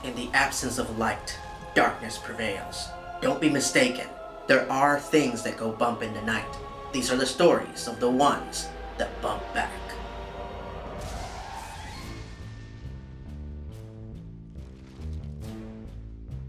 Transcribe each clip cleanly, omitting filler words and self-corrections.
In the absence of light, darkness prevails. Don't be mistaken. There are things that go bump in the night. These are the stories of the ones that bump back.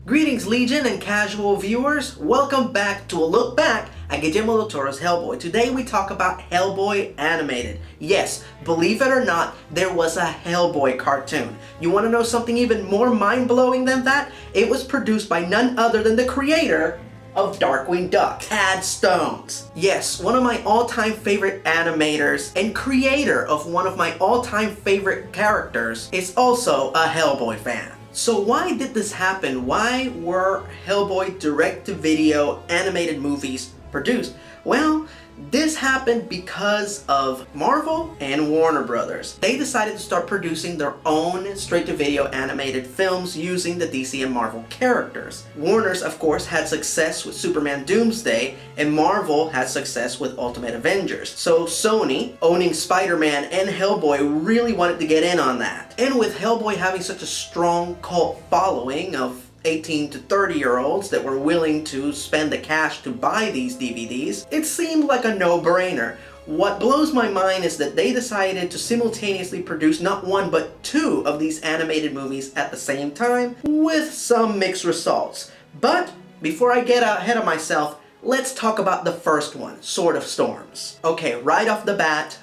Greetings, Legion and casual viewers. Welcome back to a look back at Guillermo del Toro's Hellboy. Today we talk about Hellboy animated. Yes, believe it or not, there was a Hellboy cartoon. You want to know something even more mind-blowing than that? It was produced by none other than the creator of Darkwing Duck, Tad Stones. Yes, one of my all-time favorite animators and creator of one of my all-time favorite characters is also a Hellboy fan. So why did this happen? Why were Hellboy direct-to-video animated movies produced? Well, this happened because of Marvel and Warner Brothers. They decided to start producing their own straight-to-video animated films using the DC and Marvel characters. Warner's, of course, had success with Superman Doomsday, and Marvel had success with Ultimate Avengers. So Sony, owning Spider-Man and Hellboy, really wanted to get in on that. And with Hellboy having such a strong cult following of 18 to 30-year-olds that were willing to spend the cash to buy these DVDs, it seemed like a no-brainer. What blows my mind is that they decided to simultaneously produce not one but two of these animated movies at the same time, with some mixed results. But before I get ahead of myself, let's talk about the first one, Sword of Storms. Okay, right off the bat,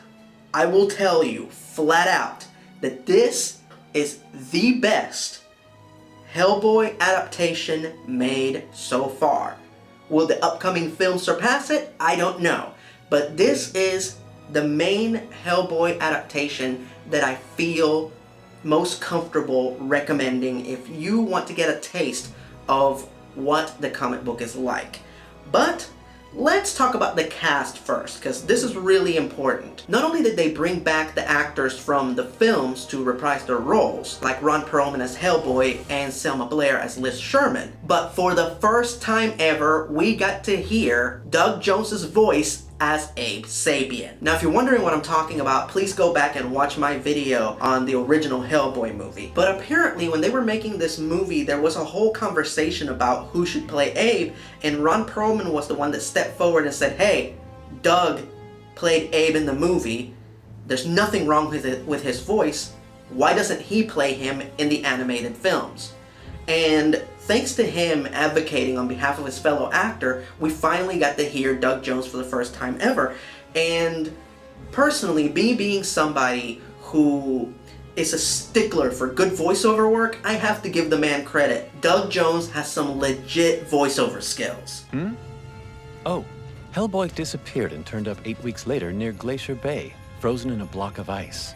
I will tell you flat out that this is the best Hellboy adaptation made so far. Will the upcoming film surpass it? I don't know. But this is the main Hellboy adaptation that I feel most comfortable recommending if you want to get a taste of what the comic book is like. But let's talk about the cast first, because this is really important. Not only did they bring back the actors from the films to reprise their roles, like Ron Perlman as Hellboy and Selma Blair as Liz Sherman, but for the first time ever, we got to hear Doug Jones's voice as Abe Sapien. Now, if you're wondering what I'm talking about, please go back and watch my video on the original Hellboy movie. But apparently, when they were making this movie, there was a whole conversation about who should play Abe, and Ron Perlman was the one that stepped forward and said, hey, Doug played Abe in the movie. There's nothing wrong with his voice. Why doesn't he play him in the animated films? And thanks to him advocating on behalf of his fellow actor, we finally got to hear Doug Jones for the first time ever. And personally, me being somebody who is a stickler for good voiceover work, I have to give the man credit. Doug Jones has some legit voiceover skills. Oh, Hellboy disappeared and turned up 8 weeks later near Glacier Bay, frozen in a block of ice.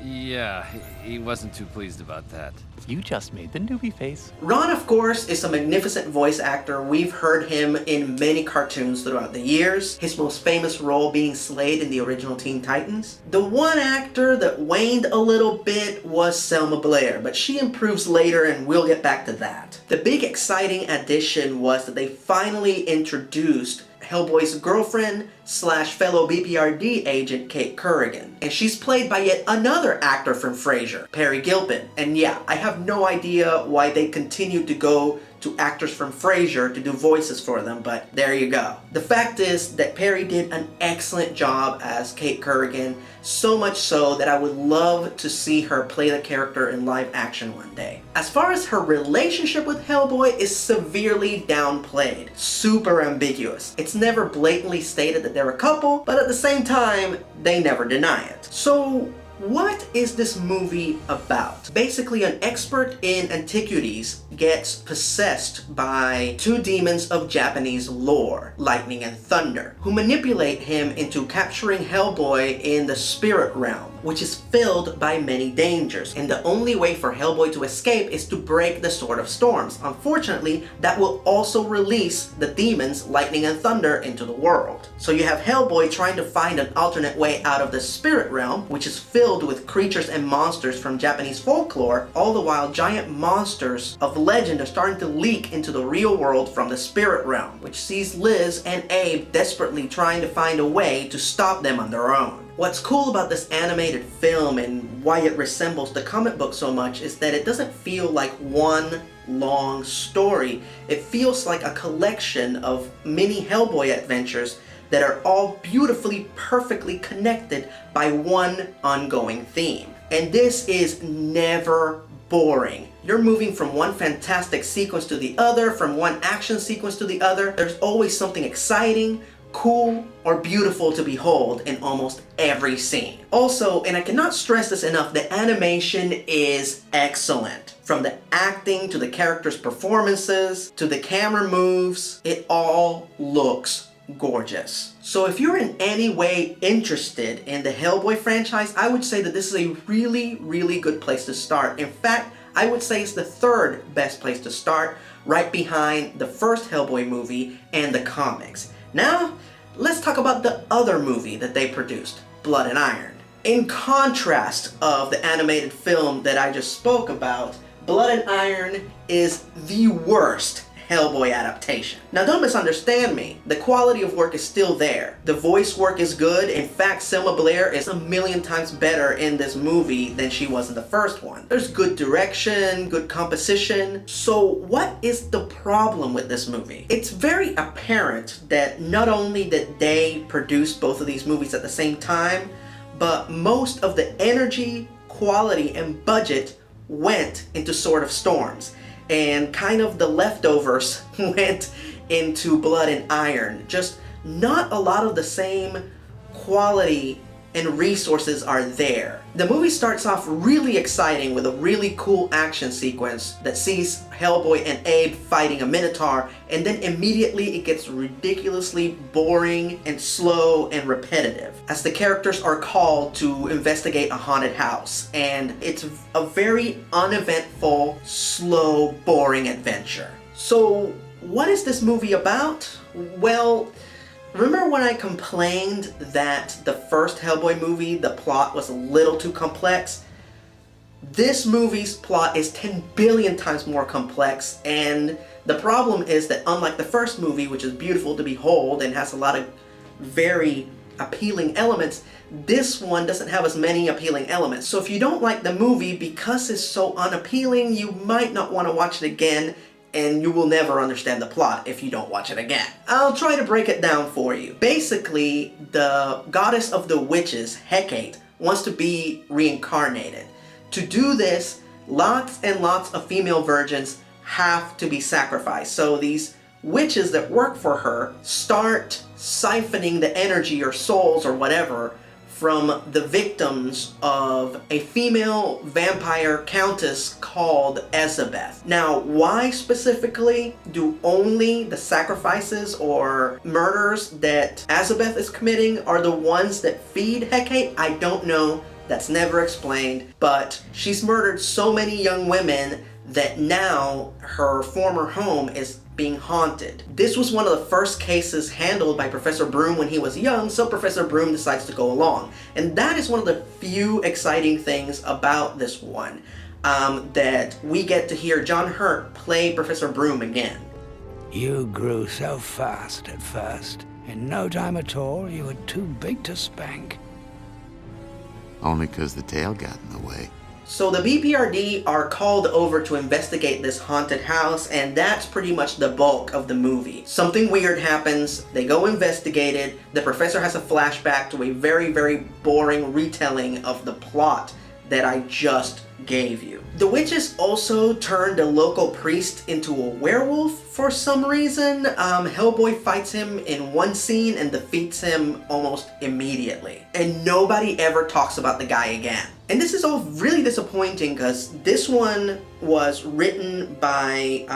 Yeah, he wasn't too pleased about that. You just made the newbie face. Ron, of course, is a magnificent voice actor. We've heard him in many cartoons throughout the years, his most famous role being Slade in the original Teen Titans. The one actor that waned a little bit was Selma Blair, but she improves later and we'll get back to that. The big exciting addition was that they finally introduced Hellboy's girlfriend slash fellow BPRD agent Kate Kerrigan. And she's played by yet another actor from Frasier, Perry Gilpin. And yeah, I have no idea why they continued to go to actors from Frasier to do voices for them, but there you go. The fact is that Perry did an excellent job as Kate Kerrigan, so much so that I would love to see her play the character in live action one day. As far as her relationship with Hellboy is severely downplayed, super ambiguous. It's never blatantly stated that they're a couple, but at the same time, they never deny it. So, what is this movie about? Basically, an expert in antiquities gets possessed by two demons of Japanese lore, Lightning and Thunder, who manipulate him into capturing Hellboy in the spirit realm, which is filled by many dangers, and the only way for Hellboy to escape is to break the Sword of Storms. Unfortunately, that will also release the demons Lightning and Thunder into the world. So you have Hellboy trying to find an alternate way out of the spirit realm, which is filled with creatures and monsters from Japanese folklore, all the while giant monsters of legend are starting to leak into the real world from the spirit realm, which sees Liz and Abe desperately trying to find a way to stop them on their own. What's cool about this animated film and why it resembles the comic book so much is that it doesn't feel like one long story. It feels like a collection of mini Hellboy adventures that are all beautifully, perfectly connected by one ongoing theme. And this is never boring. You're moving from one fantastic sequence to the other, from one action sequence to the other. There's always something exciting, cool, or beautiful to behold in almost every scene. Also, and I cannot stress this enough, the animation is excellent. From the acting to the characters' performances to the camera moves, it all looks gorgeous. So if you're in any way interested in the Hellboy franchise, I would say that this is a really, really good place to start. In fact, I would say it's the third best place to start, right behind the first Hellboy movie and the comics. Now, let's talk about the other movie that they produced, Blood and Iron. In contrast of the animated film that I just spoke about, Blood and Iron is the worst Hellboy adaptation. Now don't misunderstand me, the quality of work is still there. The voice work is good. In fact, Selma Blair is 1,000,000 times better in this movie than she was in the first one. There's good direction, good composition. So what is the problem with this movie? It's very apparent that not only did they produce both of these movies at the same time, but most of the energy, quality, and budget went into Sword of Storms. And kind of the leftovers went into Blood and Iron. Just not a lot of the same quality and resources are there. The movie starts off really exciting with a really cool action sequence that sees Hellboy and Abe fighting a Minotaur, and then immediately it gets ridiculously boring and slow and repetitive as the characters are called to investigate a haunted house, and it's a very uneventful, slow, boring adventure. So what is this movie about? Well, remember when I complained that the first Hellboy movie, the plot was a little too complex? This movie's plot is 10 billion times more complex, and the problem is that unlike the first movie, which is beautiful to behold and has a lot of very appealing elements, this one doesn't have as many appealing elements. So if you don't like the movie because it's so unappealing, you might not want to watch it again, and you will never understand the plot if you don't watch it again. I'll try to break it down for you. Basically, the goddess of the witches, Hecate, wants to be reincarnated. To do this, lots and lots of female virgins have to be sacrificed. So these witches that work for her start siphoning the energy or souls or whatever from the victims of a female vampire countess called Elizabeth. Now, why specifically do only the sacrifices or murders that Elizabeth is committing are the ones that feed Hecate? I don't know. That's never explained. But she's murdered so many young women that now her former home is being haunted. This was one of the first cases handled by Professor Broom when he was young, so Professor Broom decides to go along. And that is one of the few exciting things about this one, that we get to hear John Hurt play Professor Broom again. You grew so fast at first. In no time at all, you were too big to spank. Only 'cause the tail got in the way. So the BPRD are called over to investigate this haunted house, and that's pretty much the bulk of the movie. Something weird happens, they go investigate it, the professor has a flashback to a very, very boring retelling of the plot that I just gave you. The witches also turned a local priest into a werewolf for some reason. Hellboy fights him in one scene and defeats him almost immediately. And nobody ever talks about the guy again. And this is all really disappointing because this one was written by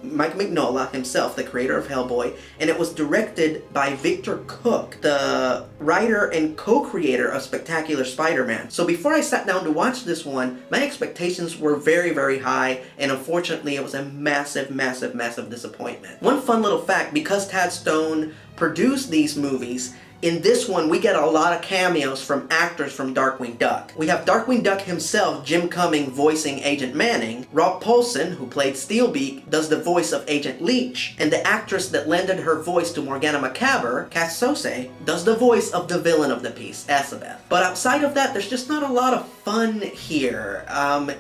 Mike Mignola himself, the creator of Hellboy, and it was directed by Victor Cook, the writer and co-creator of Spectacular Spider-Man. So before I sat down to watch this one, my expectations were very, very high, and unfortunately it was a massive, massive, massive disappointment. One fun little fact, because Tad Stone produced these movies, In this one, we get a lot of cameos from actors from Darkwing Duck. We have Darkwing Duck himself, Jim Cumming, voicing Agent Manning. Rob Paulsen, who played Steelbeak, does the voice of Agent Leech. And the actress that lended her voice to Morgana Macabre, Kat Sose, does the voice of the villain of the piece, Elizabeth. But outside of that, there's just not a lot of fun here.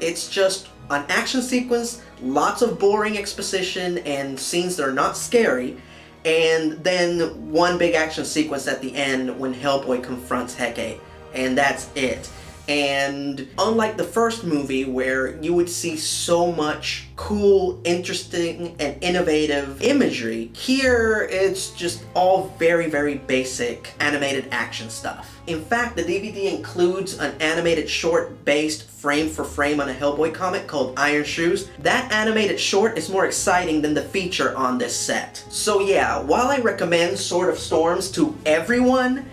It's just an action sequence, lots of boring exposition and scenes that are not scary, and then one big action sequence at the end when Hellboy confronts Hecate, and that's it. And unlike the first movie where you would see so much cool, interesting, and innovative imagery, here it's just all very, very basic animated action stuff. In fact, the DVD includes an animated short based frame for frame on a Hellboy comic called Iron Shoes. That animated short is more exciting than the feature on this set. So yeah, while I recommend Sword of Storms to everyone,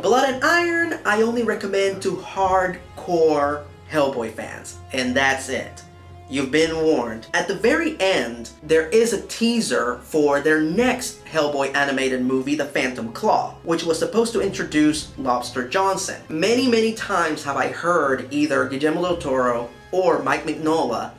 Blood and Iron, I only recommend to hardcore Hellboy fans, and that's it. You've been warned. At the very end, there is a teaser for their next Hellboy animated movie, The Phantom Claw, which was supposed to introduce Lobster Johnson. Many times have I heard either Guillermo del Toro or Mike Mignola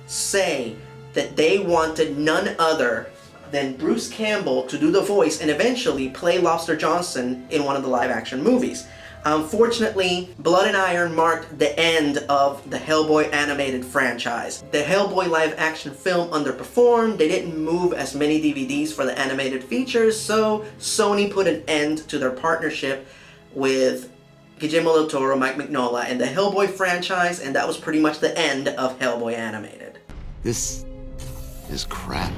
say that they wanted none other than Bruce Campbell to do the voice and eventually play Lobster Johnson in one of the live-action movies. Unfortunately, Blood and Iron marked the end of the Hellboy animated franchise. The Hellboy live-action film underperformed, they didn't move as many DVDs for the animated features, so Sony put an end to their partnership with Guillermo del Toro, Mike Mignola, and the Hellboy franchise, and that was pretty much the end of Hellboy animated. This is crap.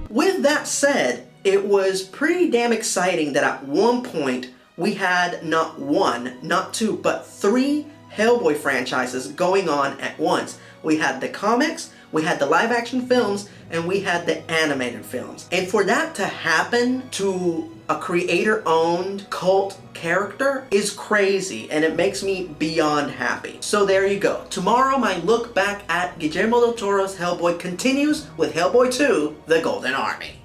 With that said, it was pretty damn exciting that at one point we had not one, not two, but 3 Hellboy franchises going on at once. We had the comics, we had the live action films, and we had the animated films. And for that to happen to a creator-owned cult character is crazy, and it makes me beyond happy. So there you go. Tomorrow my look back at Guillermo del Toro's Hellboy continues with Hellboy 2, The Golden Army.